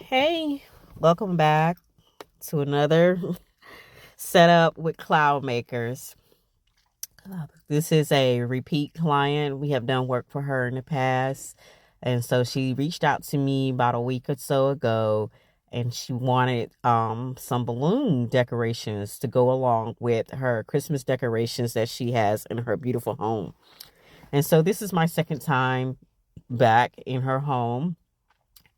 Hey, welcome back to another setup with Cloud Makers. This is a repeat client. We have done work for her in the past. And so she reached out to me about a week or so ago and she wanted some balloon decorations to go along with her Christmas decorations that she has in her beautiful home. And so this is my second time back in her home.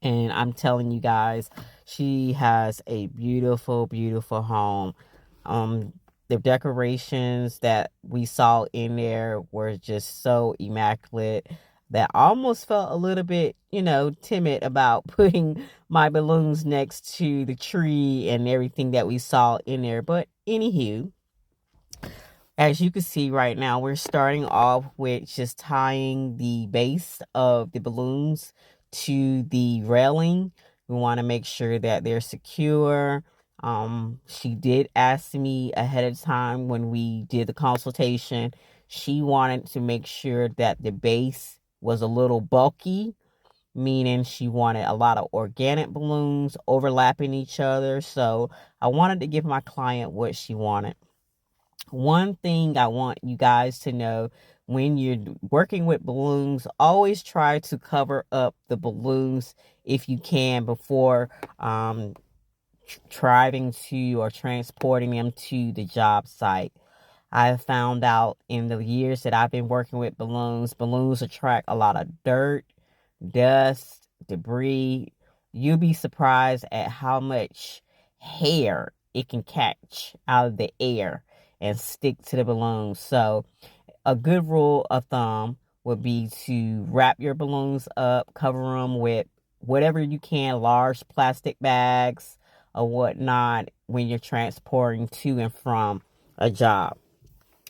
And I'm telling you guys, she has a beautiful, beautiful home. Um, the decorations that we saw in there were just so immaculate that I almost felt a little bit, timid about putting my balloons next to the tree and everything that we saw in there. But anywho, as you can see right now, we're starting off with just tying the base of the balloons to the railing. We want to make sure that they're secure. She did ask me ahead of time when we did the consultation. She wanted to make sure that the base was a little bulky, meaning she wanted a lot of organic balloons overlapping each other. So I wanted to give my client what she wanted. One thing I want you guys to know: when you're working with balloons, always try to cover up the balloons if you can before driving to or transporting them to the job site. I have found out in the years that I've been working with balloons attract a lot of dirt, dust, debris. You'll be surprised at how much hair it can catch out of the air and stick to the balloon. So, a good rule of thumb would be to wrap your balloons up, cover them with whatever you can, large plastic bags or whatnot, when you're transporting to and from a job.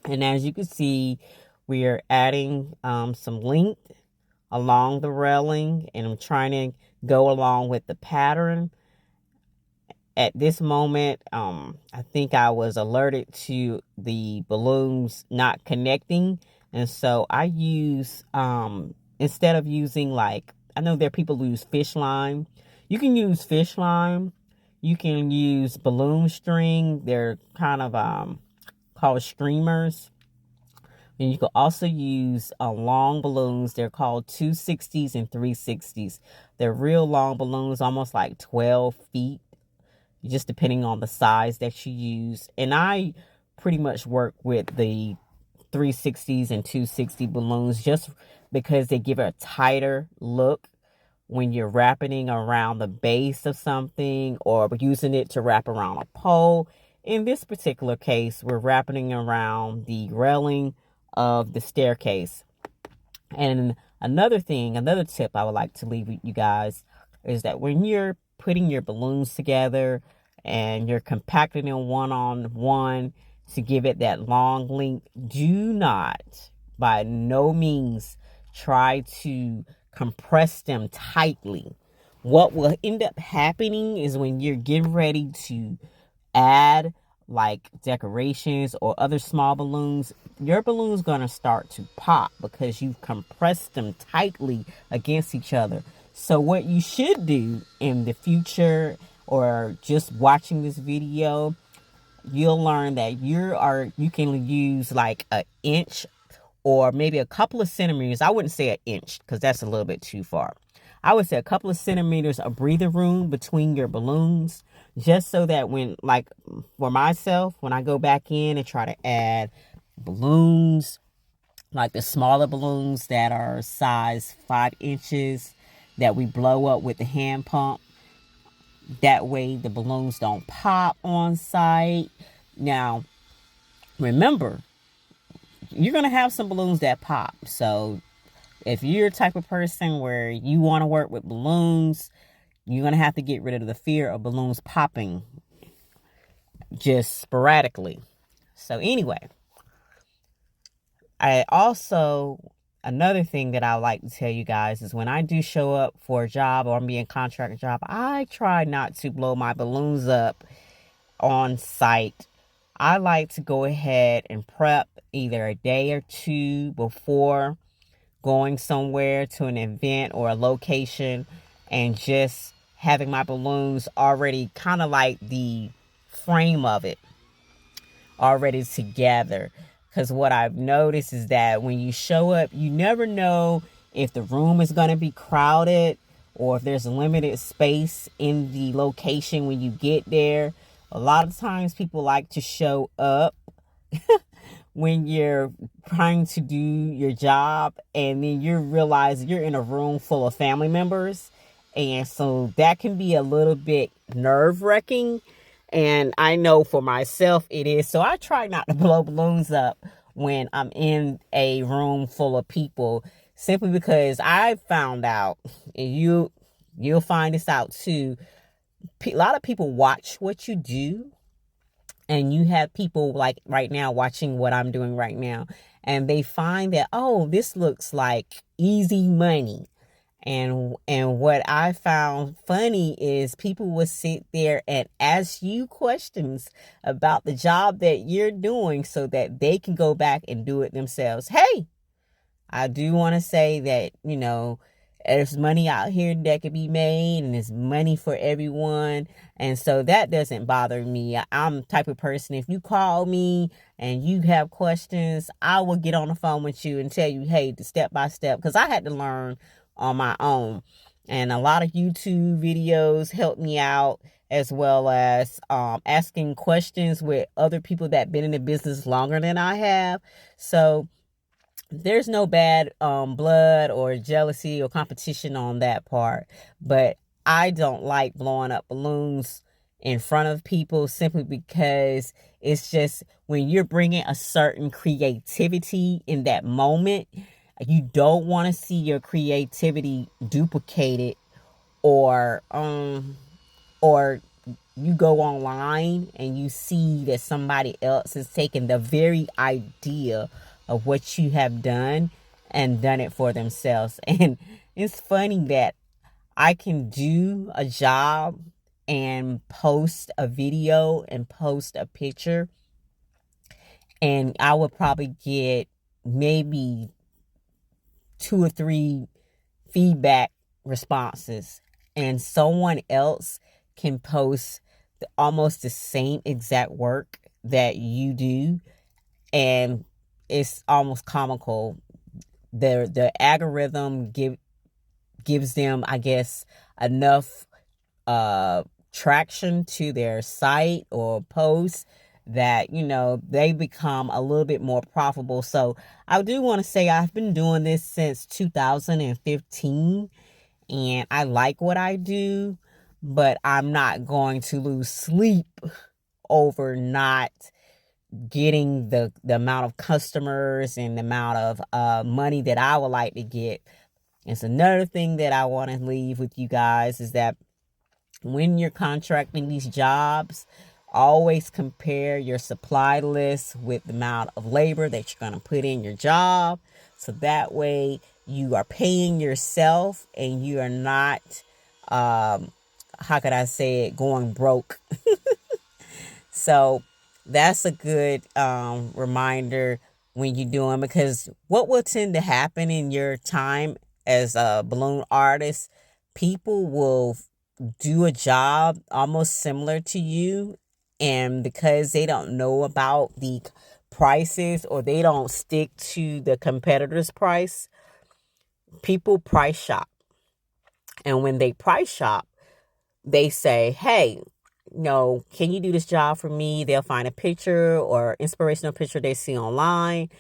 And as you can see, we are adding some length along the railing, and I'm trying to go along with the pattern. At this moment, I think I was alerted to the balloons not connecting. And so I use, instead of using, like, I know there are people who use fish line. You can use fish line. You can use balloon string. They're kind of called streamers. And you can also use long balloons. They're called 260s and 360s. They're real long balloons, almost like 12 feet, just depending on the size that you use. And I pretty much work with the 360s and 260 balloons just because they give it a tighter look when you're wrapping around the base of something or using it to wrap around a pole. In this particular case, we're wrapping around the railing of the staircase. And another tip I would like to leave with you guys is that when you're putting your balloons together and you're compacting them one on one to give it that long length, do not, by no means, try to compress them tightly. What will end up happening is when you're getting ready to add like decorations or other small balloons, your balloon's gonna start to pop because you've compressed them tightly against each other. So what you should do in the future, or just watching this video, you'll learn that you can use like an inch or maybe a couple of centimeters. I wouldn't say an inch because that's a little bit too far. I would say a couple of centimeters of breather room between your balloons, just so that when, like, for myself, when I go back in and try to add balloons, like the smaller balloons that are size 5 inches, that we blow up with the hand pump, that way the balloons don't pop on site. Now, remember, you're going to have some balloons that pop. So if you're the type of person where you want to work with balloons, you're going to have to get rid of the fear of balloons popping just sporadically. So anyway, another thing that I like to tell you guys is when I do show up for a job or I'm being contract job, I try not to blow my balloons up on site. I like to go ahead and prep either a day or two before going somewhere to an event or a location, and just having my balloons already kind of like the frame of it already together. Because what I've noticed is that when you show up, you never know if the room is going to be crowded or if there's limited space in the location when you get there. A lot of times people like to show up when you're trying to do your job and then you realize you're in a room full of family members. And so that can be a little bit nerve-wracking. And I know for myself it is. So I try not to blow balloons up when I'm in a room full of people, simply because I found out, and you'll find this out too, a lot of people watch what you do. And you have people like right now watching what I'm doing right now, and they find that, oh, this looks like easy money. And what I found funny is people will sit there and ask you questions about the job that you're doing so that they can go back and do it themselves. Hey, I do want to say that, there's money out here that could be made and there's money for everyone. And so that doesn't bother me. I'm the type of person, if you call me and you have questions, I will get on the phone with you and tell you, hey, the step by step, because I had to learn on my own. And a lot of YouTube videos helped me out, as well as asking questions with other people that been in the business longer than I have. So there's no bad blood or jealousy or competition on that part. But I don't like blowing up balloons in front of people, simply because it's just, when you're bringing a certain creativity in that moment, you don't want to see your creativity duplicated, or you go online and you see that somebody else has taken the very idea of what you have done and done it for themselves. And it's funny that I can do a job and post a video and post a picture, and I would probably get maybe 2 or 3 feedback responses, and someone else can post almost the same exact work that you do, and it's almost comical. The algorithm gives them, I guess, enough traction to their site or post that they become a little bit more profitable. So I do want to say I've been doing this since 2015, and I like what I do, but I'm not going to lose sleep over not getting the amount of customers and the amount of money that I would like to get. It's another thing that I want to leave with you guys, is that when you're contracting these jobs, always compare your supply list with the amount of labor that you're going to put in your job. So that way you are paying yourself and you are not, how could I say it, going broke. So that's a good reminder when you're doing, because what will tend to happen in your time as a balloon artist, people will do a job almost similar to you, and because they don't know about the prices or they don't stick to the competitor's price, people price shop. And when they price shop, they say, hey, can you do this job for me? They'll find a picture or inspirational picture they see online,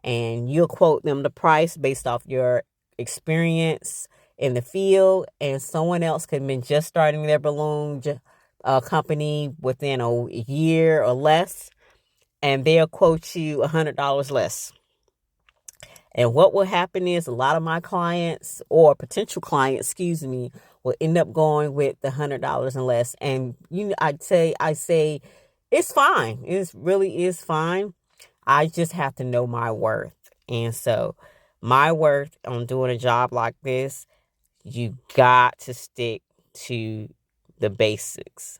and you'll quote them the price based off your experience in the field. And someone else could have been just starting their balloon company within a year or less, and they'll quote you $100 less. And what will happen is, a lot of my clients, or potential clients, will end up going with the $100 and less. And I say it's fine. It really is fine. I just have to know my worth. And so my worth on doing a job like this, you got to stick to the basics.